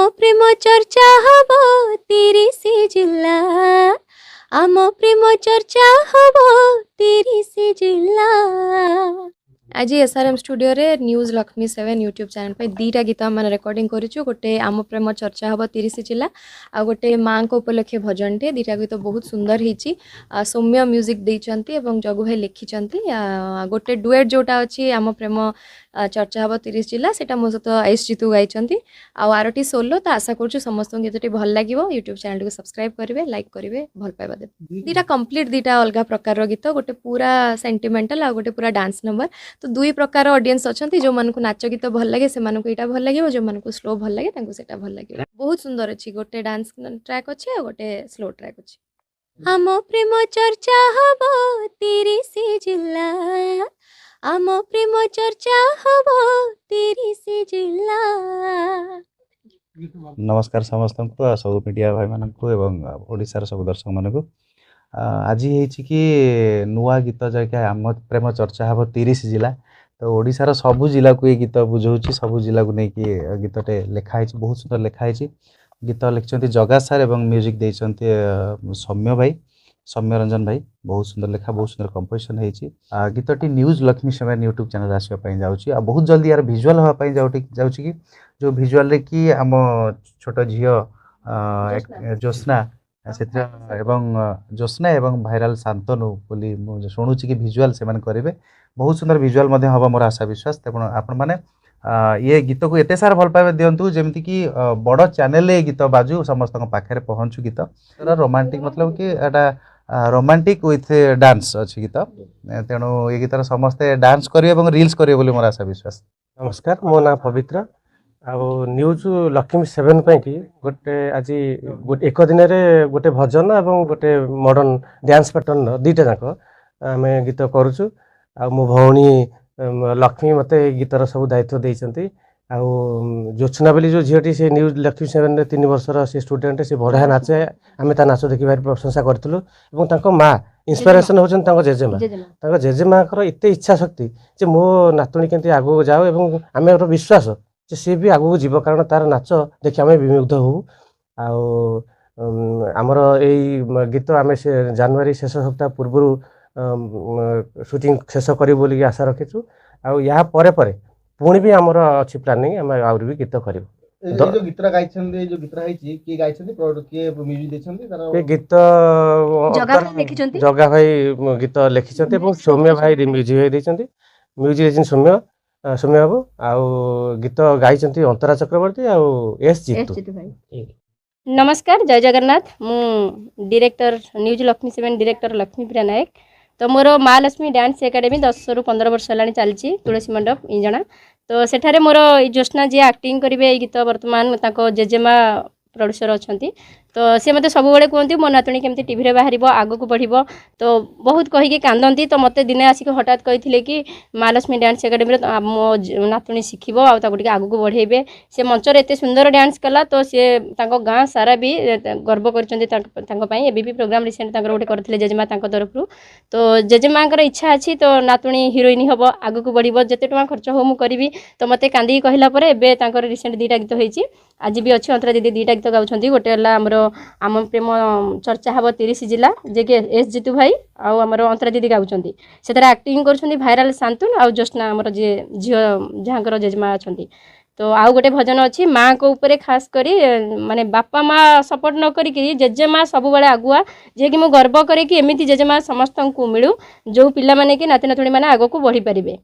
प्रेम चर्चा हब 30 जिल्ला आम प्रेम चर्चा हब 30 जिल्ला। आज एसआरएम स्टूडियो रे न्यूज लक्ष्मी 7 यूट्यूब चैनल पे दीटा गीत आम रेकर्डिंग करूँ। गोटे आम प्रेम चर्चा हम 30 जिला आ गोटे माँ को उपलक्षे भजन टे दीटा गीत बहुत सुंदर होती। सौम्य म्यूजिक देइचंती एवं जगु भाई लिखिचंती। गोटे डुएट जोटा अच्छी आम प्रेम चर्चा हम 30 जिला सेटा मो सहित एस जीतू गाइचंती। आरटी सोलो तो आशा करूँ समस्त गीतटी भल लगे। यूट्यूब चैनल को सब्सक्राइब करेंगे, लाइक करेंगे, भल पाइबा देबे। दीटा कंप्लीट दीटा अलग प्रकार गीत, गोटे पूरा सेंटिमेंटल आ गोटे पूरा डांस नंबर। तो दुई प्रकार ऑडियंस अच्छा जो मन को नाच गीत भल लगे से यहाँ भल लगे, जो मन को स्लो भल लगे से भल लगे। बहुत सुंदर अच्छी गोटे डांस ट्रैक अच्छे गोटे स्लो ट्रैक अच्छे। आम प्रेम चर्चा हब 30 जिला आम प्रेम चर्चा हब 30 जिला। नमस्कार समस्त को सब मीडिया भाई मान को एवं ओडिशार सब दर्शक मान को आज कि नुआ गीत जैक आम प्रेम चर्चा हम 30 जिला। तो ओडिशार सबू जिला को ये गीत बुझाऊँ, सबू जिला को लेकिन गीतटे लिखाई बहुत सुंदर लिखाई। गीत लिखिं जगा सार एवं म्यूजिक देते सौम्य भाई, सौम्य रंजन भाई। बहुत सुंदर लेखा, बहुत सुंदर कंपोजिशन होती। गीतटी न्यूज लक्ष्मी 7 यूट्यूब चैनल आसवाई जाऊँगी। बहुत जल्दी यार भिजुआल हाँपाई जाऊँगी कि जो भिजुआल रे कि आम छोट झील ज्योत्स्ना से ज्योत्स्ना एवं भाइराल शांतनु बोली शुणुची कि भिजुआल से करेंगे। बहुत सुंदर भिजुआल हम मोर आशा विश्वास। आपण मैंने ये गीत को एते सारा भल पाइबा दिंतु जमती कि बड़ चैनल ये गीत बाजू समस्त पाखे पहुँचु। गीत रोमांटिक मतलब कि एटा रोमांटिक विथ डांस अच्छी गीत। तेणु ये गीतर समस्ते डांस करेंगे रिल्स करेंगे बोली मोर आशा विश्वास। नमस्कार, मो ना पवित्र आ न्यूज लक्ष्मी 7 कि गोटे आज एक दिन में गोटे भजन और गोटे मॉडर्न डांस पैटर्न दुईटा जाक आम गीत करुचु। आ मो भौणी लक्ष्मी मते गीतर सब दायित्व देइचंती। आ ज्योत्स्ना बोली जो झीटी से न्यूज लक्ष्मी 7 रे 3 वर्षर से स्टूडेंट से बढ़िया नाचे। आम ता नाच देखि भारी प्रशंसा करथिलु एवं तांको माँ इंस्पिरेशन होचन जेजेमा जेजेमा एते इच्छा शक्ति जे मो नातुणी केंती आगो जाओ एवं आम विश्वास जे सी भी आगो जीव कारण तार नाच देखि आम विमुग्ध हो। आमर यही गीत आम से जनवरी शेष सप्ताह पूर्व शूटिंग शेष करी बोली आशा रखीचु। आ परे पुणी भी आमर अच्छी प्लानिंग आम आउर भी गीत करू। जो गीत गाइछन्ते जो गीत गाइछि के गाइछन्ते प्रोडक्ट के म्यूजिक देछन्ते तार गीत जगा भाई गीत लिखिछन्ते एवं सौम्य भाई म्यूजिक देछन्ते। म्यूजिक देछन सौम्य बाबू आ गीत गाइछन्ते अंतरा चक्रवर्ती आ एस जीतू भाई। नमस्कार, जय जगन्नाथ। मु director news Lakshmi 7 director Lakshmi Priya Nayak. तो मोर माँ लक्ष्मी डांस एकेडमी 10 ରୁ 15 वर्ष है चलती तुलसी मंडप इंजना। तो सेठारे मोर ज्योत्स्ना जी एक्टिंग करेंगे गीत वर्तमान जेजेमा प्रोड्यूसर अच्छा। तो सी मत सब बड़े कहते मो नातुणी केमती टीवी बाहर आग को बढ़। तो बहुत कहीकि कांदती। तो मत दिने आसिक हठात कही कि माँ लक्ष्मी डांस एकेडमी मो नातुणी शिखब आगे आग को बढ़ेबे। से मंचर एत सुंदर डांस कला। तो सी गाँ सारा भी गर्व कर भी प्रोग्राम रिसेंट गोटे करते जेजेमा तरफ। तो जेजेमा इच्छा अच्छी तो नातुणी हिरोइन हम आग को बढ़ जिते टाँग खर्च हो मुझे करी। तो मत कांदी कहला रिसेंट 2टा गीत होती। आज भी अच्छी अंतरा दीदी 2टा गीत गाँव। गोटे आमर आम प्रेम चर्चा हम 30 जिला जे कि एस जीतू भाई आमर अंतरा दीदी गाँव। से एक्टिंग कर भाइराल शांतनु आ ज्योत्स्ना आमर जी झील जहाँ जेजेमा अच्छा। तो आउ गोटे भजन अच्छी माँ को ऊपर खास करी माने बापा माँ सपोर्ट न करी जेजेमा सब बड़े आगुआ जे कि गर्व करे कि एमती जेजेमा समस्त को मिलू जो पिला माने कि नाती नातुणी माने आगो को बढ़ी पारिबे।